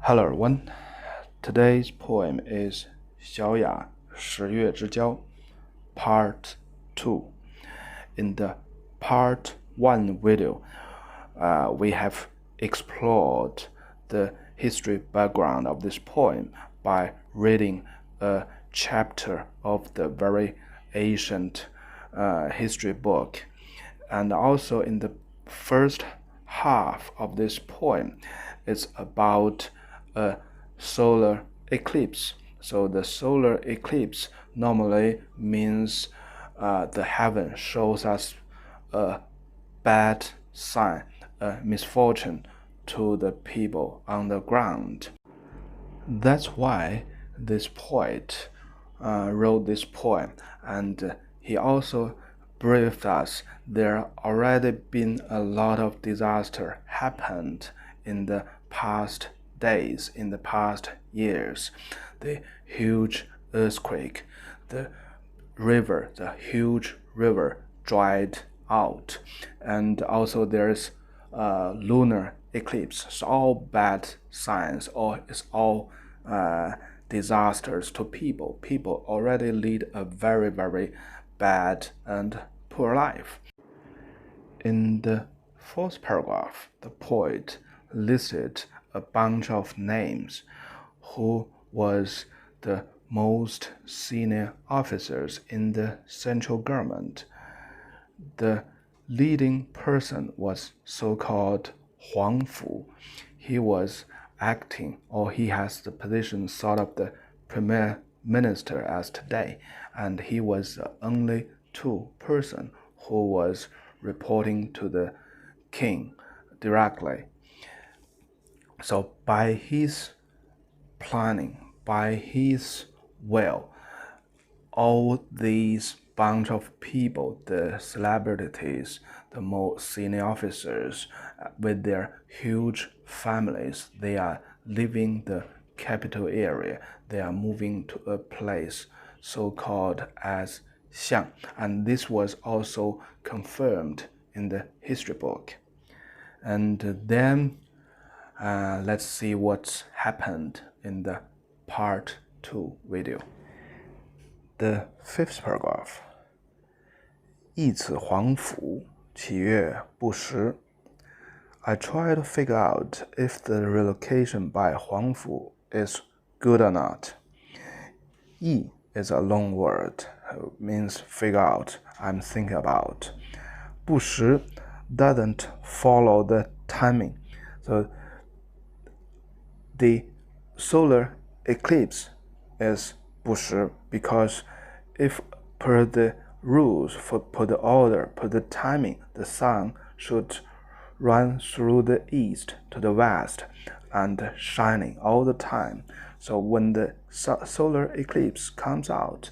Hello everyone. Today's poem is Xiaoya, 十月之交 Part 2. In the Part 1 video, we have explored the history background of this poem by reading a chapter of the very ancient history book. And also in the first half of this poem, it's about a solar eclipse. So the solar eclipse normally means the heaven shows us a bad sign, a misfortune to the people on the ground. That's why this poet wrote this poem, and he also briefed us there already been a lot of disaster happened in the past days, in the past years. The huge earthquake, the huge river dried out, and also there's lunar eclipse. It's all bad signs, or it's all disasters to people. People already lead a very, very bad and poor life. In the fourth paragraph, the poet listed a bunch of names who was the most senior officers in the central government. The leading person was so-called Huangfu. He was acting, or he has the position sort of the premier minister as today, and he was the only two person who was reporting to the king directly. So by his planning, by his will, all these bunch of people, the celebrities, the most senior officers, with their huge families, they are leaving the capital area. They are moving to a place so-called as Xiang, and this was also confirmed in the history book. And then let's see what's happened in the Part 2 video. The fifth paragraph. 一此皇甫，岂悦不实? I try to figure out if the relocation by Huangfu is good or not. 意 is a long word. It means figure out, I'm thinking about. 不实 doesn't follow the timing. So the solar eclipse is 不实 because if per the rules, per the order, per the timing, the sun should run through the east to the west and shining all the time. So when the solar eclipse comes out,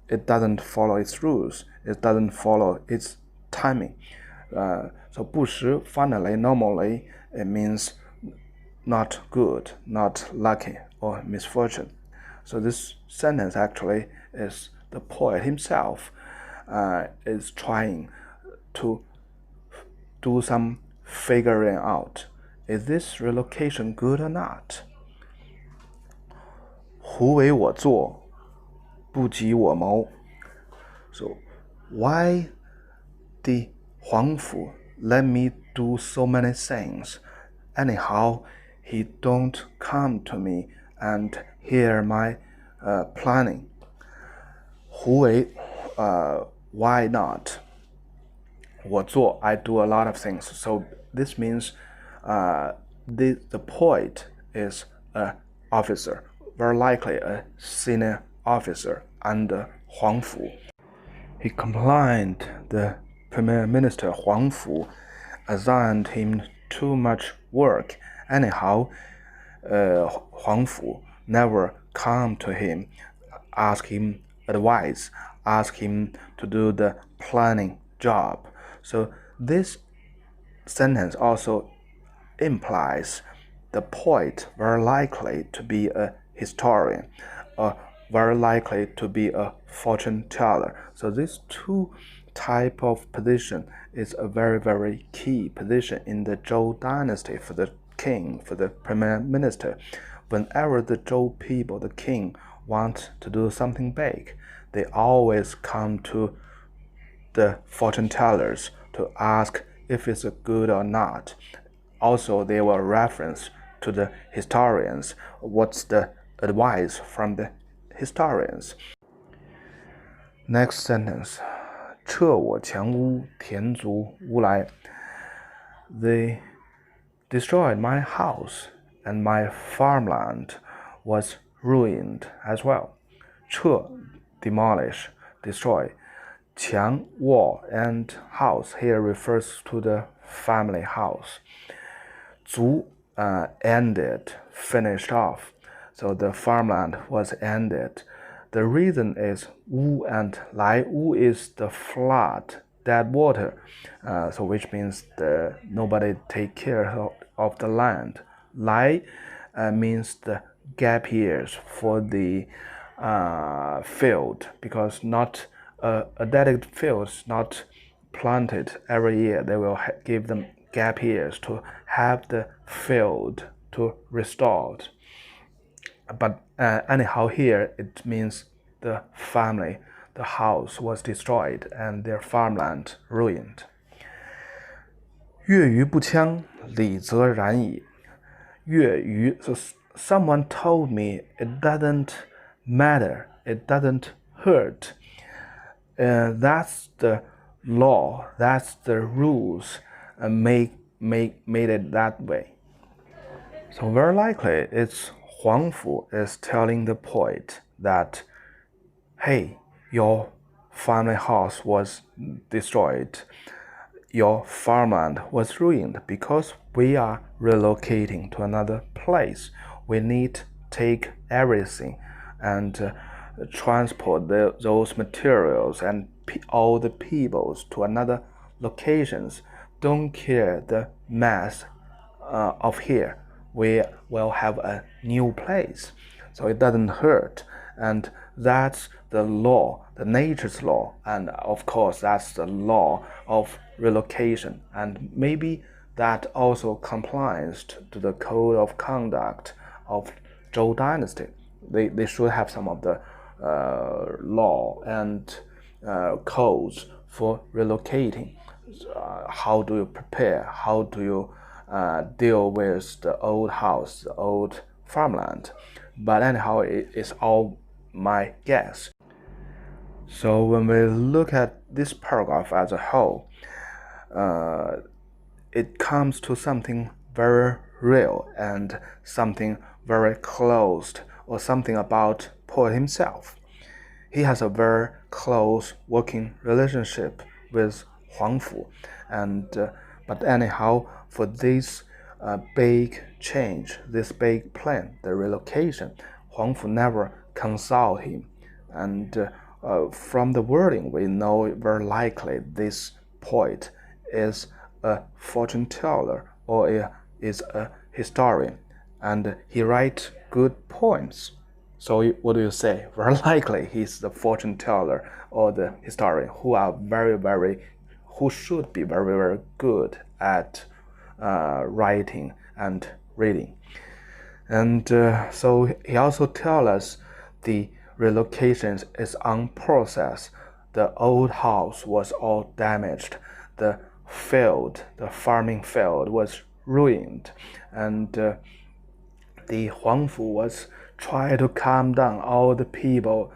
it doesn't follow its rules, it doesn't follow its timing. So 不实 finally, normally, it means not good, not lucky, or misfortune. So this sentence actually is the poet himself is trying to do some figuring out. Is this relocation good or not? 胡为我作，不及我谋. So why the Huangfu let me do so many things? Anyhow, he don't come to me and hear my planning. 胡为 why not? 我做 I do a lot of things. So this means the poet is an officer, very likely a senior officer under Huangfu. He complained the Premier Minister Huangfu assigned him too much work. Anyhow, Huangfu never come to him, ask him advice, ask him to do the planning job. So this sentence also implies the poet very likely to be a historian, or very likely to be a fortune teller. So these two type of position is a very, very key position in the Zhou dynasty for the king, for the prime minister. Whenever the Zhou people, the king, want to do something big, they always come to the fortune tellers to ask if it's good or not. Also, they will reference to the historians. What's the advice from the historians? Next sentence. 撤我强屋，田族乌来. They destroyed my house, and my farmland was ruined as well. 撤, demolish, destroy. 墙, wall, and house here refers to the family house. 族, ended, finished off. So the farmland was ended. The reason is wu and lai. Wu is the flood, dead water, so which means nobody take care of the land. Lai means the gap years for the field, because not a dedicated field is not planted every year. They will give them gap years to have the field to restored. But anyhow, here it means the family, the house was destroyed and their farmland ruined. 月余不羌，李则然矣。月余, so someone told me it doesn't matter, it doesn't hurt. That's the law, that's the rules, made it that way. So very likely it's Huang Fu is telling the poet that, hey, your family house was destroyed, your farmland was ruined because we are relocating to another place. We need to take everything and transport those materials and all the peoples to another locations. Don't care the mess of here. We will have a new place, so it doesn't hurt. And that's the law, the nature's law, and of course that's the law of relocation. And maybe that also complies to the code of conduct of Zhou dynasty. They should have some of the law and codes for relocating. How do you prepare? How do you deal with the old house, the old farmland? But anyhow, it's all my guess. So when we look at this paragraph as a whole, it comes to something very real and something very closed, or something about poet himself. He has a very close working relationship with Huang Fu, and but anyhow, for this big change, this big plan, the relocation, Huang Fu never consult him, and from the wording we know very likely this poet is a fortune teller or is a historian, and he writes good poems. So what do you say? Very likely he's the fortune teller or the historian who should be very, very good at writing and reading. And so he also tells us the relocation is on process. The old house was all damaged. The field, the farming field, was ruined, and the Huang Fu was trying to calm down all the people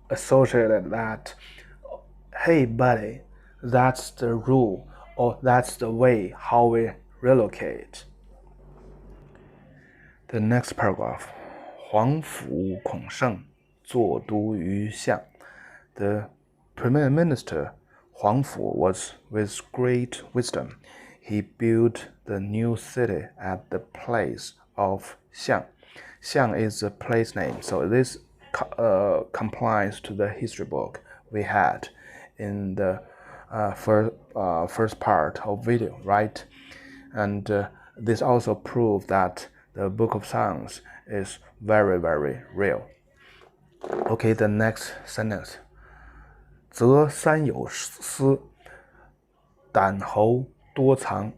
associated that, hey buddy, that's the rule, or that's the way how we relocate. The next paragraph. 皇甫孔圣坐都于相. The Prime Minister Huang Fu was with great wisdom. He built the new city at the place of Xiang. Xiang is a place name, so this complies to the history book we had in the first part of video, right? And this also proves that the Book of Songs is very, very real. Okay, the next sentence. 则三有司，胆侯多藏.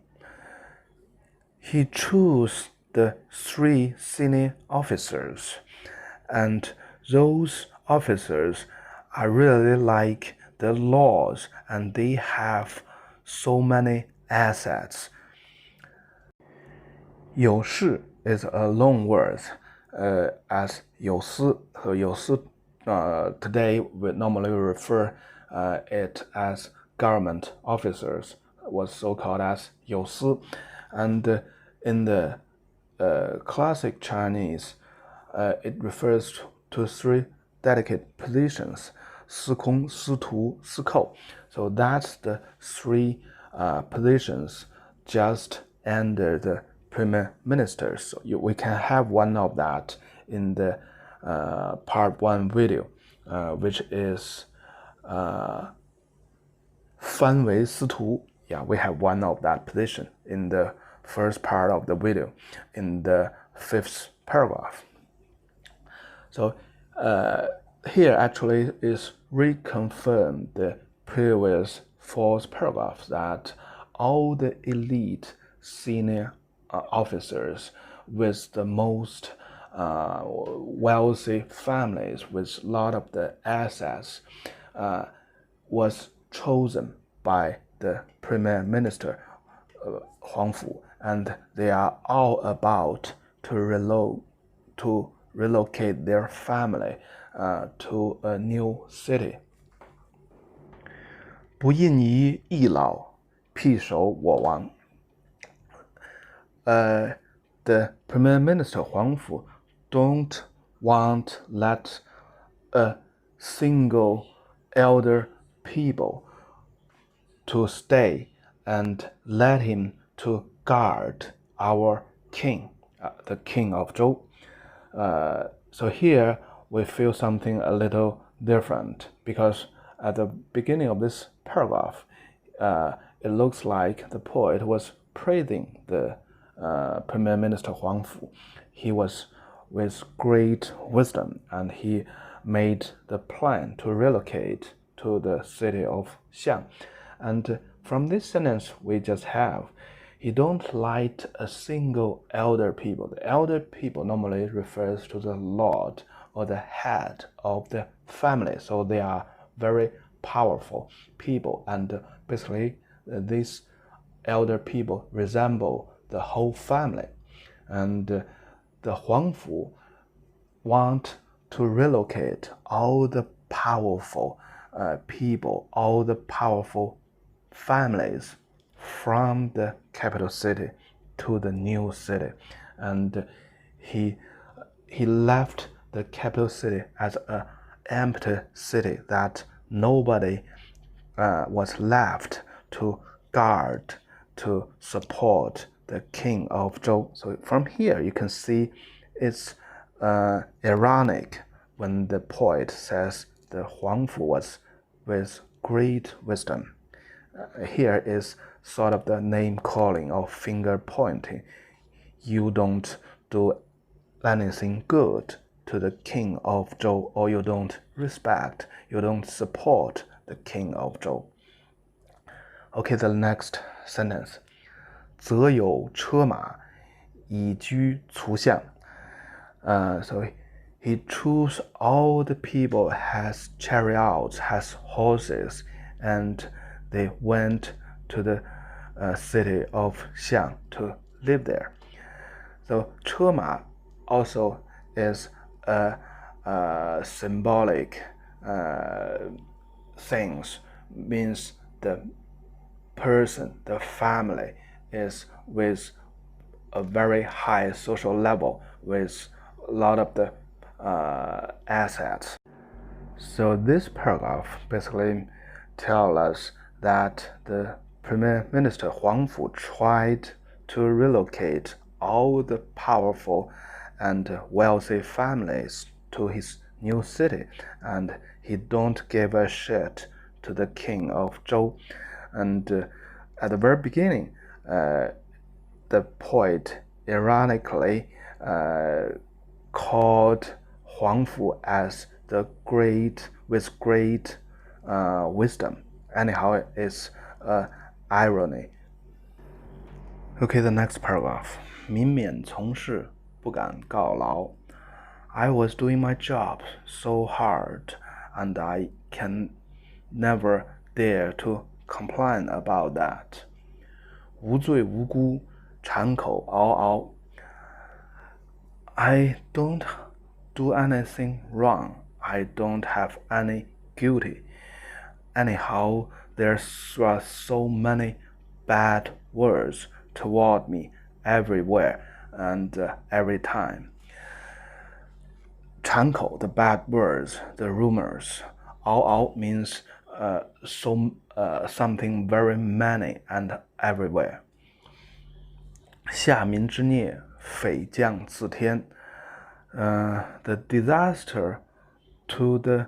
He chose the 3 senior officers, and those officers are really like the lords, and they have so many assets. 有事 is a loan word, as 有司 和有司 today we normally refer it as government officers, was so called as 有司, and in the classic Chinese, it refers to 3 dedicated positions: 司空、司徒、司寇. So that's the 3 positions just under the Premier Minister. So we can have one of that in the part 1 video, which is 藩为司徒. Yeah, we have one of that position in the first part of the video, in the 5th paragraph. So here actually is reconfirm the previous 4th paragraph, that all the elite senior officers with the most wealthy families with a lot of the assets was chosen by the Premier Minister Huang Fu, and they are all about to relocate their family to a new city. 不印尼易老，辟守我王。The Premier Minister Huang Fu don't want let a single elder people to stay and let him to guard our king, the king of Zhou. So here we feel something a little different, because at the beginning of this paragraph, it looks like the poet was praising the Premier Minister Huang Fu. He was with great wisdom, and he made the plan to relocate to the city of Xiang. And from this sentence we just have, he don't like a single elder people. The elder people normally refers to the lord or the head of the family. So they are very powerful people, and basically these elder people resemble the whole family. And the Huang Fu want to relocate all the powerful people, all the powerful families from the capital city to the new city. And he left the capital city as an empty city that nobody was left to guard, to support the king of Zhou. So from here you can see it's ironic when the poet says the Huang Fu was with great wisdom. Here is sort of the name calling or finger pointing. You don't do anything good to the king of Zhou, or you don't respect, you don't support the king of Zhou. Okay, the next sentence. 则有车马以居卒相. So he chose all the people has chariots, has horses, and they went to the city of Xiang to live there. So 车马 also is a symbolic things, means the person, the family is with a very high social level, with a lot of the assets. So this paragraph basically tells us that the Premier Minister Huang Fu tried to relocate all the powerful and wealthy families to his new city, and he don't give a shit to the king of Zhou. And at the very beginning, the poet ironically called Huang Fu as the great with great wisdom. Anyhow, it's irony. Okay, the next paragraph. 民免从事，不敢告劳。I was doing my job so hard, and I can never dare to complain about that. 无罪无辜，馋口嗷嗷。I don't do anything wrong. I don't have any guilty. Anyhow, there are so many bad words toward me everywhere and every time. 馋口 the bad words, the rumors. 嗷嗷 means something very many and everywhere. 下民之孽，匪将自天。The disaster to the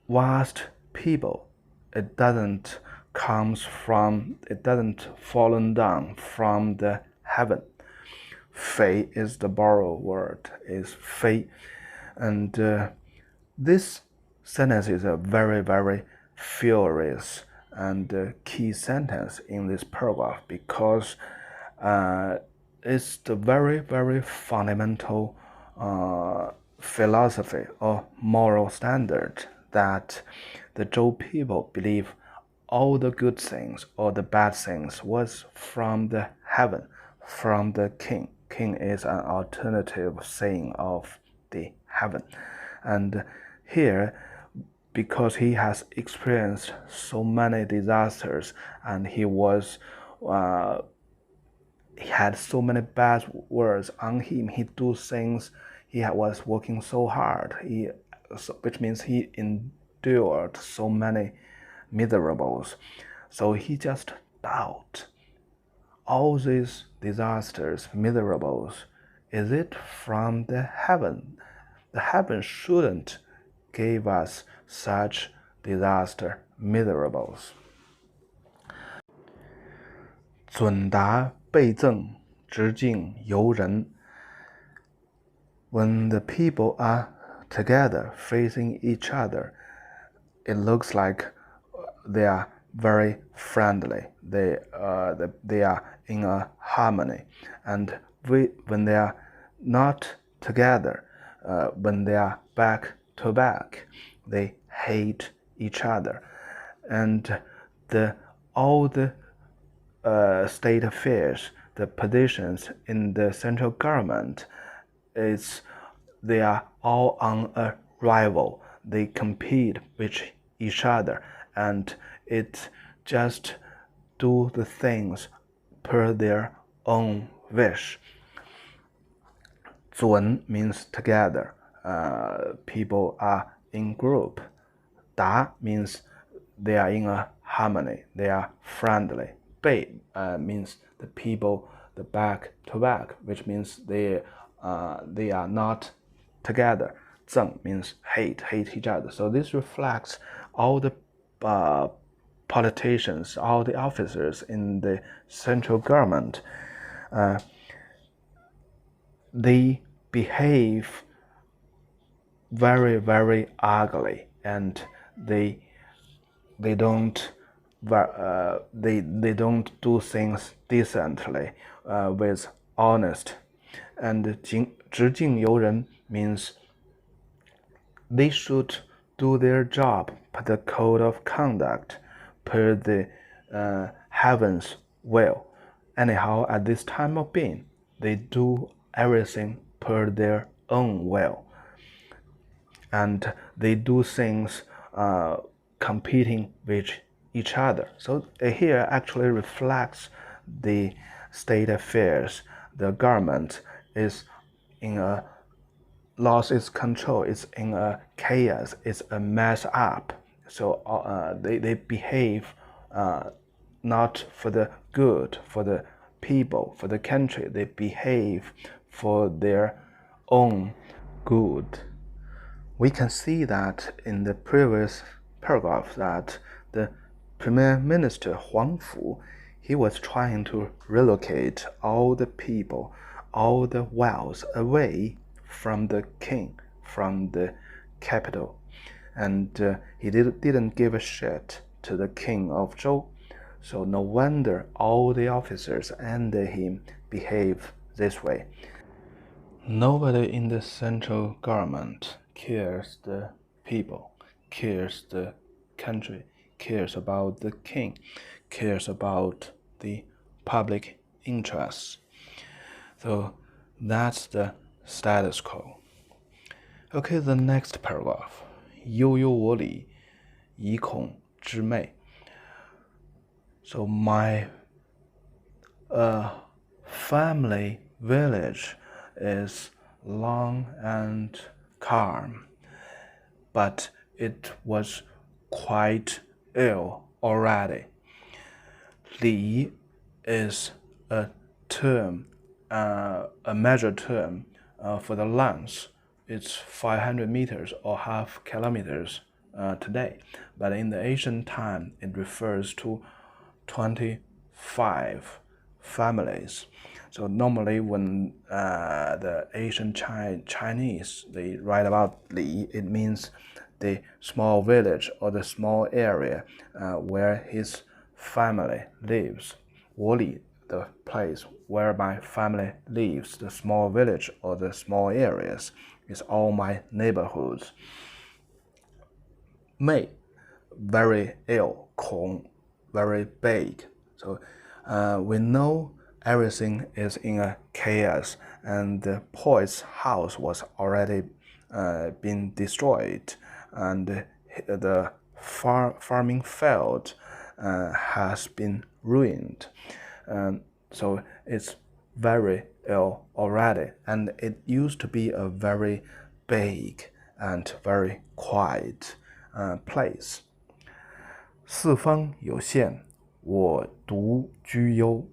vast people, it doesn't fallen down from the heaven. 匪 is the borrowed word, is 非. And this sentence is a very, very furious and key sentence in this paragraph because it's the very, very fundamental philosophy or moral standard that the Zhou people believe all the good things or the bad things was from the heaven, from the king. King is an alternative saying of the heaven. And here, because he has experienced so many disasters and he had so many bad words on him, he do things, he was working so hard, which means he endured so many miserables. So he just doubt all these disasters, miserables, is it from the heaven? The heaven shouldn't give us such disaster, miserables. 准达倍赠，直敬由人。When the people are together facing each other, it looks like they are very friendly. They are in a harmony. And when they are not together, when they are back to back, they hate each other. And all the state affairs, the positions in the central government, they are all on a rival. They compete with each other, and it just do the things per their own wish. 准 means together. People are in group. 达 means they are in a harmony. They are friendly. 倍 means the people, the back to back, which means they are not together. 赠 means hate each other. So this reflects all the politicians, all the officers in the central government. They behave very, very ugly, and they don't do things decently, with honest. And 直敬由人 means they should do their job per the code of conduct, per the heaven's will. Anyhow, at this time of being, they do everything per their own will. And they do things competing with each other. So here actually reflects the state affairs. The government is in a lost its control, it's in a chaos, it's a mess up. So they behave not for the good, for the people, for the country. They behave for their own good. We can see that in the previous paragraph that the Prime Minister Huang Fu, he was trying to relocate all the people, all the wealth away from the king, from the capital. And he didn't give a shit to the king of Zhou. So no wonder all the officers under him behave this way. Nobody in the central government cares the people, cares the country, cares about the king, cares about the public interests. So that's the status quo. Okay, the next paragraph. 悠悠我理，以恐之昧. So my family village is long and calm, but it was quite ill already. 理 is a term, a measured term for the length. It's 500 meters or half kilometers today, but in the ancient time it refers to 25 families. So normally when the ancient Chinese they write about Li, it means the small village or the small area where his family lives. 我理, the place where my family lives, the small village or the small areas, is all my neighborhoods. 昧, very ill, 恐, very big. So we know everything is in a chaos, and the poet's house was already been destroyed, and the farming field has been ruined. So it's very ill already, and it used to be a very big and very quiet place. 四方有限，我独居忧.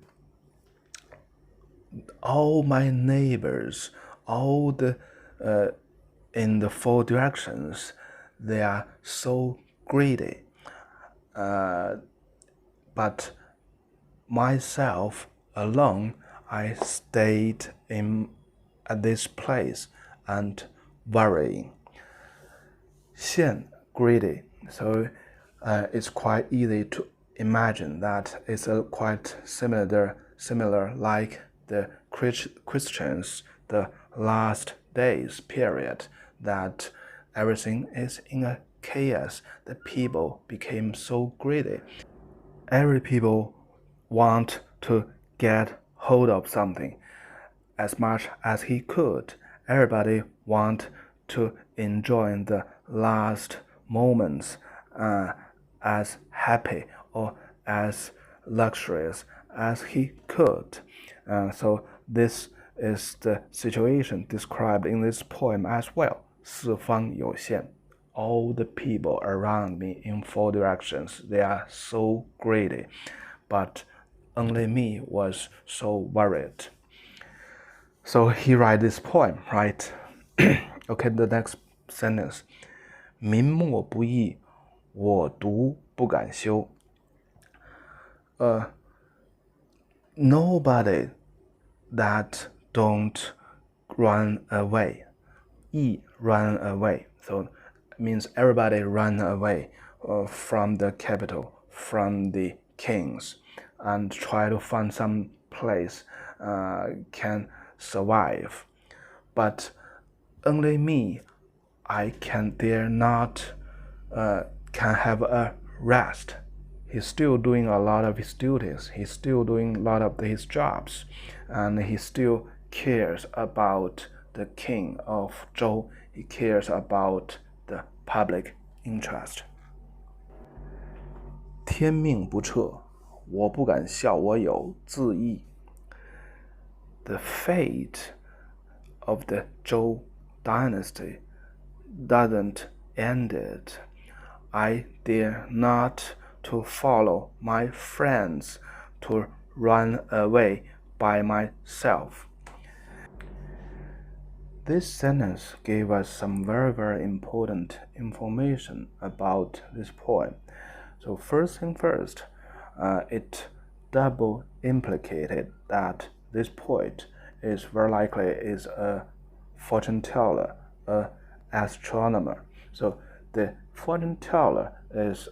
All my neighbors, all the in the four directions, they are so greedy. But myself alone, I stayed at this place and worrying. 限, greedy. So it's quite easy to imagine that it's quite similar like the Christians, the last days period, that everything is in a chaos. The people became so greedy. Every people want to get hold of something as much as he could. Everybody want to enjoy the last moments as happy or as luxurious as he could. So this is the situation described in this poem as well. 四方有限. All the people around me in four directions, they are so greedy, but only me was so worried. So he write this poem, right? Okay, the next sentence. 民莫不义，我独不敢休. Nobody that don't run away. 义, run away. So it means everybody run away from the capital, from the kings, and try to find some place can survive. But only me, I can dare not can have a rest. He's still doing a lot of his duties. He's still doing a lot of his jobs, and he still cares about the king of Zhou. He cares about the public interest. 天命不测，我不敢笑我有自缢. The fate of the Zhou dynasty doesn't end it. I dare not to follow my friends to run away by myself. This sentence gave us some very important information about this poem. So first thing first, it double implicated that this poet is very likely is a fortune teller, an astronomer. So the fortune teller is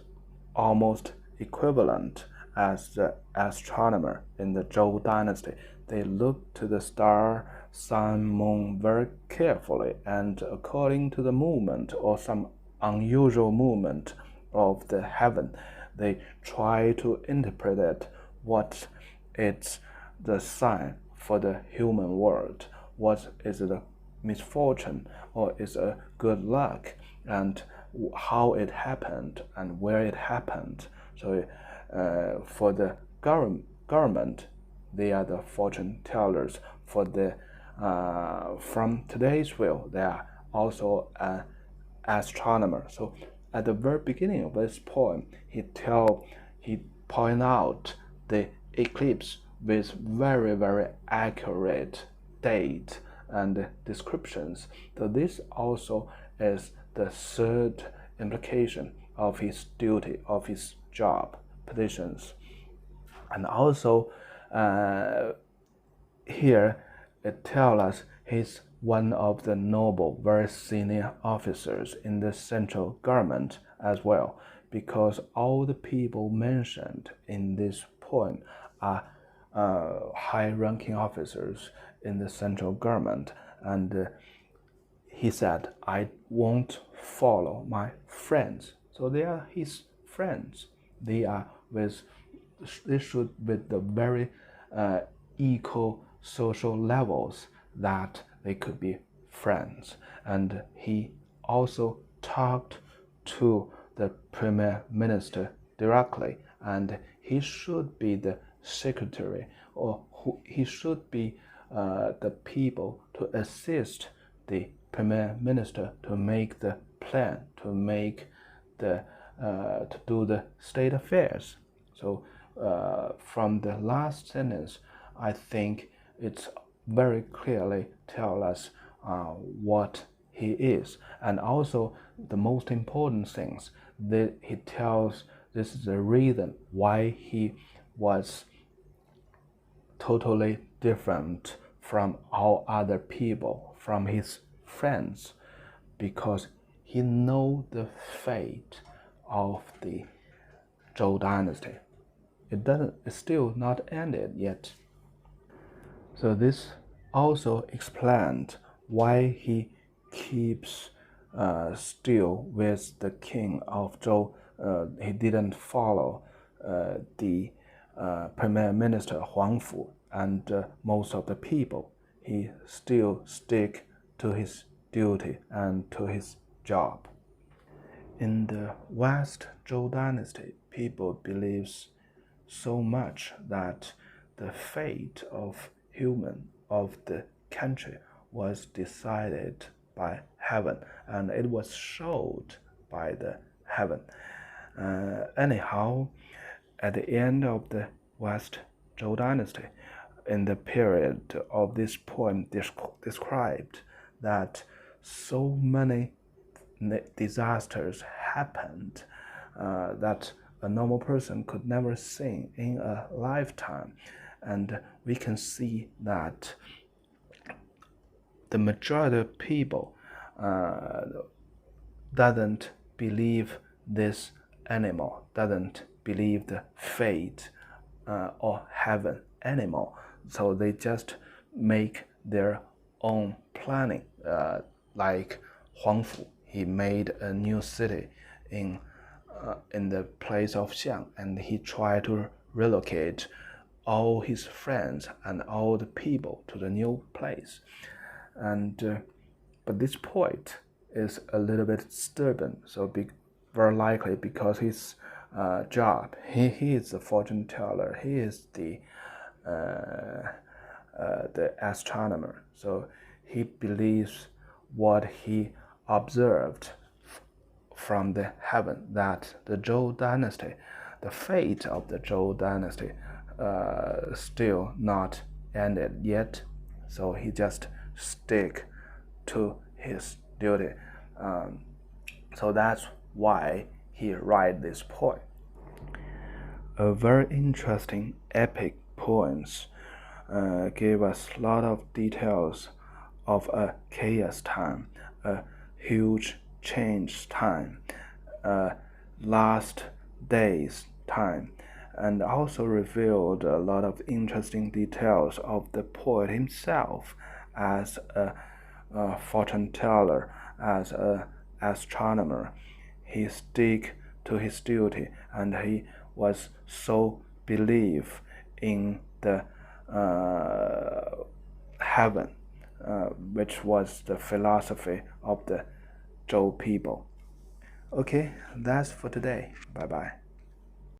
almost equivalent as the astronomer in the Zhou dynasty. They looked to the star, sun, moon very carefully, and according to the movement or some unusual movement of the heaven, they try to interpret it, what is the sign for the human world, what is the misfortune or is a good luck, and how it happened and where it happened. So for the government, they are the fortune tellers. For the from today's view, they are also an astronomer. So at the very beginning of this poem, he point out the eclipse with very accurate date and descriptions. So this also is the third implication of his duty, of his job positions. And also here it tells us he's one of the noble, very senior officers in the central government as well, because all the people mentioned in this poem are high-ranking officers in the central government. And he said, I won't follow my friends. So they are his friends. They should with the very equal social levels that they could be friends. And he also talked to the Premier Minister directly, and he should be the secretary, or he should be the people to assist the Premier Minister to make the plan, to make the to do the state affairs. So from the last sentence, I think it's very clearly tell us what he is, and also the most important things that he tells. This is the reason why he was totally different from all other people, from his friends, because he knows the fate of the Zhou dynasty. It's still not ended yet. So this also explained why he keeps still with the king of Zhou. He didn't follow the Premier Minister Huang Fu and most of the people. He still stick to his duty and to his job. In the West Zhou dynasty, people believes so much that the fate of the country was decided by heaven, and it was showed by the heaven. Anyhow, at the end of the West Zhou dynasty, in the period of this poem described that so many disasters happened that a normal person could never see in a lifetime. And we can see that the majority of people doesn't believe this anymore, doesn't believe the fate or heaven anymore. So they just make their own planning, like Huang Fu. He made a new city in the place of Xiang, and he tried to relocate all his friends and all the people to the new place. And but this poet is a little bit stubborn, so very likely because his job, he is the fortune teller, he is the astronomer, so he believes what he observed from the heaven, that the Zhou dynasty, the fate of the Zhou dynasty still not ended yet. So he just stick to his duty. So that's why he write this poem. A very interesting epic poems gave us a lot of details of a chaos time, a huge change time, last days time, and also revealed a lot of interesting details of the poet himself as a fortune teller, as an astronomer. He stuck to his duty, and he was so believe in the heaven, which was the philosophy of the Zhou people. Okay, that's for today. Bye bye.